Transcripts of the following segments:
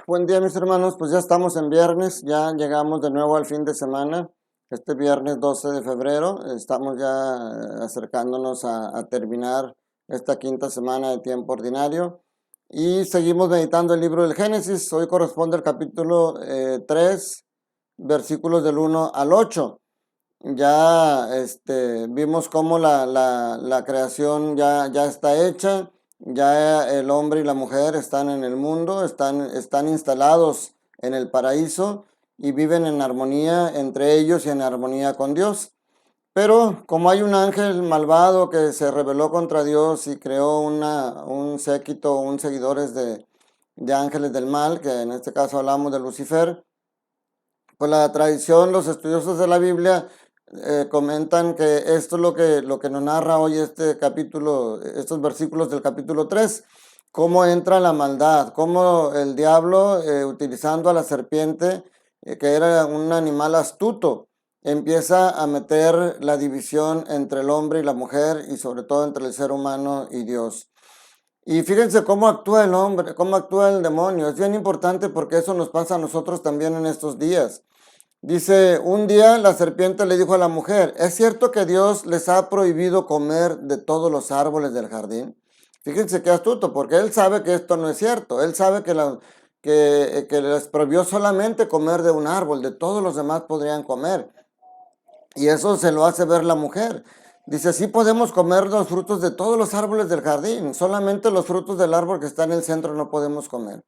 Buen día mis hermanos, pues ya estamos en viernes, ya llegamos de nuevo al fin de semana, este viernes 12 de febrero, estamos ya acercándonos a terminar esta quinta semana de tiempo ordinario y seguimos meditando el libro del Génesis. Hoy corresponde al capítulo 3, versículos del 1 al 8. Ya vimos cómo la creación ya está hecha, ya el hombre y la mujer están en el mundo, están instalados en el paraíso y viven en armonía entre ellos y en armonía con Dios. Pero como hay un ángel malvado que se rebeló contra Dios y creó un séquito, un seguidores de ángeles del mal, que en este caso hablamos de Lucifer, pues la tradición, los estudiosos de la Biblia comentan que esto es lo que nos narra hoy este capítulo, estos versículos del capítulo 3, cómo entra la maldad, cómo el diablo, utilizando a la serpiente, que era un animal astuto, empieza a meter la división entre el hombre y la mujer y sobre todo entre el ser humano y Dios. Y fíjense cómo actúa el hombre, cómo actúa el demonio. Es bien importante porque eso nos pasa a nosotros también en estos días. Dice, un día la serpiente le dijo a la mujer, ¿es cierto que Dios les ha prohibido comer de todos los árboles del jardín? Fíjense qué astuto, porque él sabe que esto no es cierto. Él sabe que les prohibió solamente comer de un árbol, de todos los demás podrían comer. Y eso se lo hace ver la mujer. Dice, sí podemos comer los frutos de todos los árboles del jardín, solamente los frutos del árbol que está en el centro no podemos comer.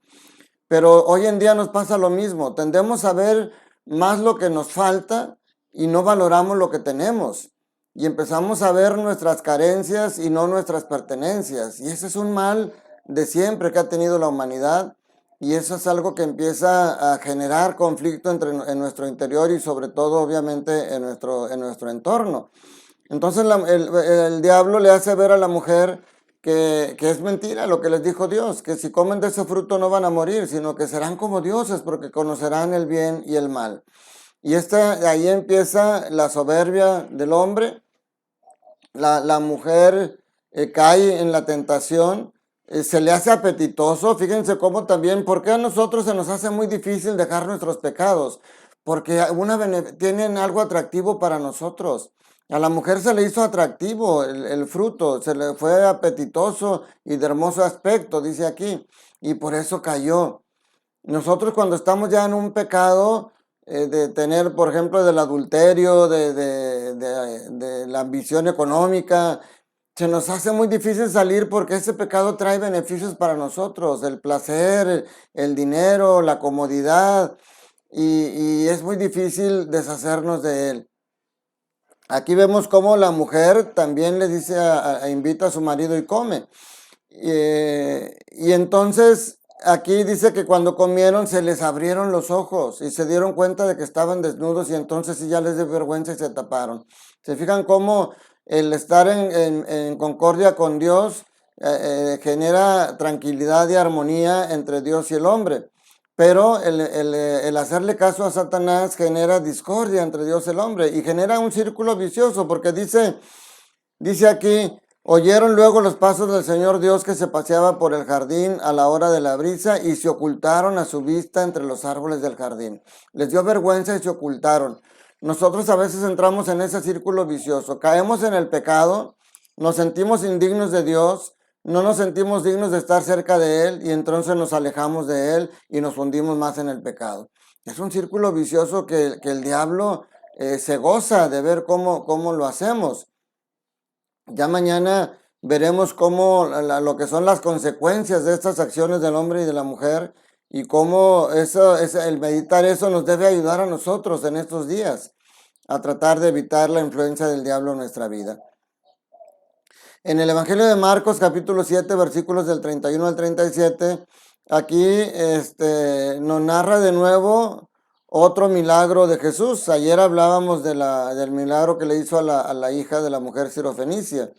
Pero hoy en día nos pasa lo mismo, tendemos a ver más lo que nos falta y no valoramos lo que tenemos. Y empezamos a ver nuestras carencias y no nuestras pertenencias. Y ese es un mal de siempre que ha tenido la humanidad. Y eso es algo que empieza a generar conflicto en nuestro interior y sobre todo obviamente en nuestro entorno. Entonces el diablo le hace ver a la mujer que es mentira lo que les dijo Dios, que si comen de ese fruto no van a morir, sino que serán como dioses porque conocerán el bien y el mal. Y ahí empieza la soberbia del hombre. La mujer cae en la tentación, se le hace apetitoso. Fíjense cómo también, ¿por qué a nosotros se nos hace muy difícil dejar nuestros pecados? Porque tienen algo atractivo para nosotros. A la mujer se le hizo atractivo el fruto, se le fue apetitoso y de hermoso aspecto, dice aquí, y por eso cayó. Nosotros cuando estamos ya en un pecado, de tener, por ejemplo, del adulterio, de la ambición económica, se nos hace muy difícil salir porque ese pecado trae beneficios para nosotros, el placer, el dinero, la comodidad, y es muy difícil deshacernos de él. Aquí vemos cómo la mujer también le dice, invita a su marido y come. Y entonces aquí dice que cuando comieron se les abrieron los ojos y se dieron cuenta de que estaban desnudos y entonces sí ya les dio vergüenza y se taparon. ¿Se fijan cómo el estar en concordia con Dios genera tranquilidad y armonía entre Dios y el hombre? Pero el hacerle caso a Satanás genera discordia entre Dios y el hombre y genera un círculo vicioso porque dice aquí, oyeron luego los pasos del Señor Dios que se paseaba por el jardín a la hora de la brisa y se ocultaron a su vista entre los árboles del jardín. Les dio vergüenza y se ocultaron. Nosotros a veces entramos en ese círculo vicioso, caemos en el pecado, nos sentimos indignos de Dios, no nos sentimos dignos de estar cerca de Él y entonces nos alejamos de Él y nos hundimos más en el pecado. Es un círculo vicioso que el diablo se goza de ver cómo lo hacemos. Ya mañana veremos cómo lo que son las consecuencias de estas acciones del hombre y de la mujer y cómo el meditar eso nos debe ayudar a nosotros en estos días a tratar de evitar la influencia del diablo en nuestra vida. En el Evangelio de Marcos, capítulo 7, versículos del 31 al 37, aquí nos narra de nuevo otro milagro de Jesús. Ayer hablábamos del milagro que le hizo a la hija de la mujer sirofenicia,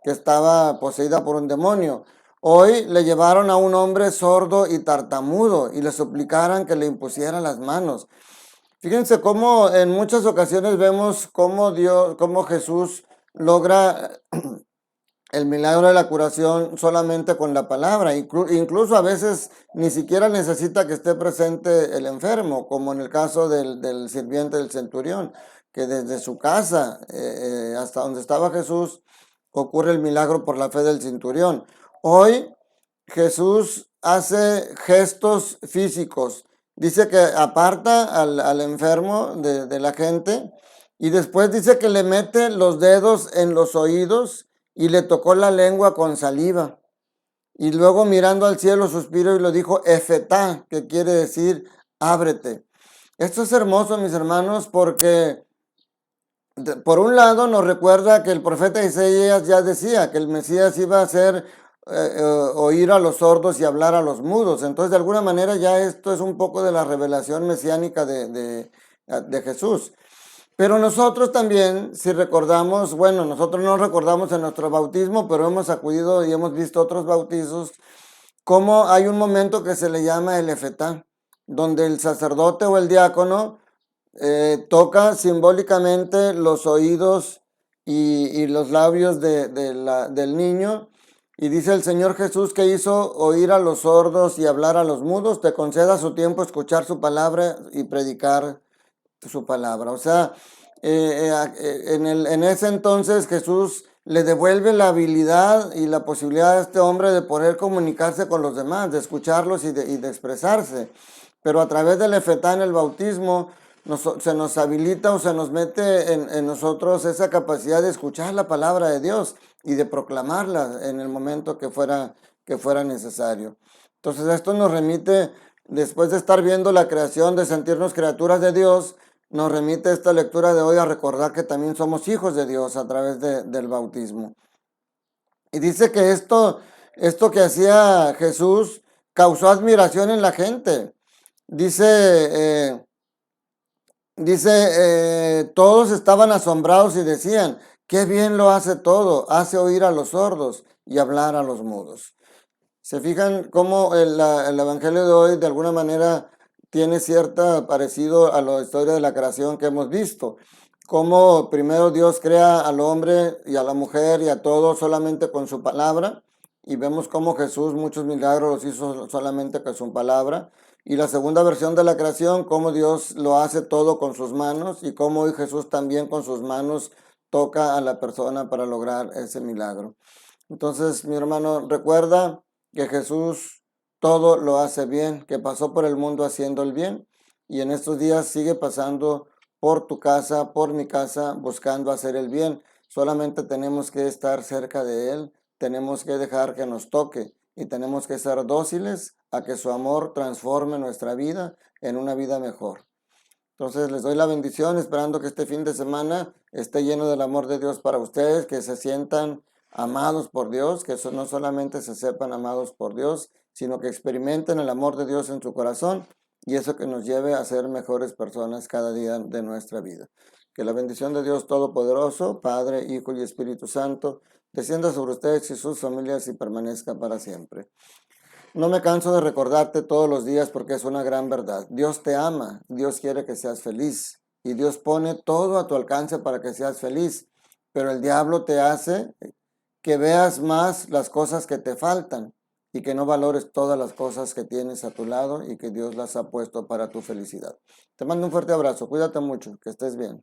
que estaba poseída por un demonio. Hoy le llevaron a un hombre sordo y tartamudo y le suplicaron que le impusiera las manos. Fíjense cómo en muchas ocasiones vemos cómo Jesús logra el milagro de la curación solamente con la palabra. Incluso a veces ni siquiera necesita que esté presente el enfermo, como en el caso del sirviente del centurión, que desde su casa hasta donde estaba Jesús ocurre el milagro por la fe del centurión. Hoy Jesús hace gestos físicos. Dice que aparta al enfermo de la gente y después dice que le mete los dedos en los oídos y le tocó la lengua con saliva. Y luego mirando al cielo suspiró y lo dijo Efetá, que quiere decir ábrete. Esto es hermoso, mis hermanos, porque por un lado nos recuerda que el profeta Isaías ya decía que el Mesías iba a hacer oír a los sordos y hablar a los mudos. Entonces, de alguna manera ya esto es un poco de la revelación mesiánica de Jesús. Pero nosotros también, si recordamos, bueno, nosotros no recordamos en nuestro bautismo, pero hemos acudido y hemos visto otros bautizos, como hay un momento que se le llama el efetá, donde el sacerdote o el diácono toca simbólicamente los oídos y los labios del niño, y dice el Señor Jesús que hizo oír a los sordos y hablar a los mudos, te conceda su tiempo escuchar su palabra y predicar su palabra. O sea, en ese entonces Jesús le devuelve la habilidad y la posibilidad a este hombre de poder comunicarse con los demás, de escucharlos y de expresarse. Pero a través del efetá en el bautismo se nos habilita o se nos mete en nosotros esa capacidad de escuchar la palabra de Dios y de proclamarla en el momento que fuera necesario. Entonces esto nos remite, después de estar viendo la creación, de sentirnos criaturas de Dios, nos remite esta lectura de hoy a recordar que también somos hijos de Dios a través del bautismo. Y dice que esto que hacía Jesús causó admiración en la gente. Dice, todos estaban asombrados y decían, qué bien lo hace todo, hace oír a los sordos y hablar a los mudos. ¿Se fijan cómo el Evangelio de hoy de alguna manera tiene cierto parecido a la historia de la creación que hemos visto? Cómo primero Dios crea al hombre y a la mujer y a todo solamente con su palabra, y vemos cómo Jesús muchos milagros los hizo solamente con su palabra. Y la segunda versión de la creación, cómo Dios lo hace todo con sus manos y cómo hoy Jesús también con sus manos toca a la persona para lograr ese milagro. Entonces, mi hermano, recuerda que Jesús todo lo hace bien, que pasó por el mundo haciendo el bien y en estos días sigue pasando por tu casa, por mi casa, buscando hacer el bien. Solamente tenemos que estar cerca de Él, tenemos que dejar que nos toque y tenemos que ser dóciles a que su amor transforme nuestra vida en una vida mejor. Entonces les doy la bendición esperando que este fin de semana esté lleno del amor de Dios para ustedes, que se sientan amados por Dios, que no solamente se sepan amados por Dios, sino que experimenten el amor de Dios en su corazón y eso que nos lleve a ser mejores personas cada día de nuestra vida. Que la bendición de Dios Todopoderoso, Padre, Hijo y Espíritu Santo, descienda sobre ustedes y sus familias y permanezca para siempre. No me canso de recordarte todos los días porque es una gran verdad. Dios te ama, Dios quiere que seas feliz y Dios pone todo a tu alcance para que seas feliz, pero el diablo te hace que veas más las cosas que te faltan y que no valores todas las cosas que tienes a tu lado y que Dios las ha puesto para tu felicidad. Te mando un fuerte abrazo, cuídate mucho, que estés bien.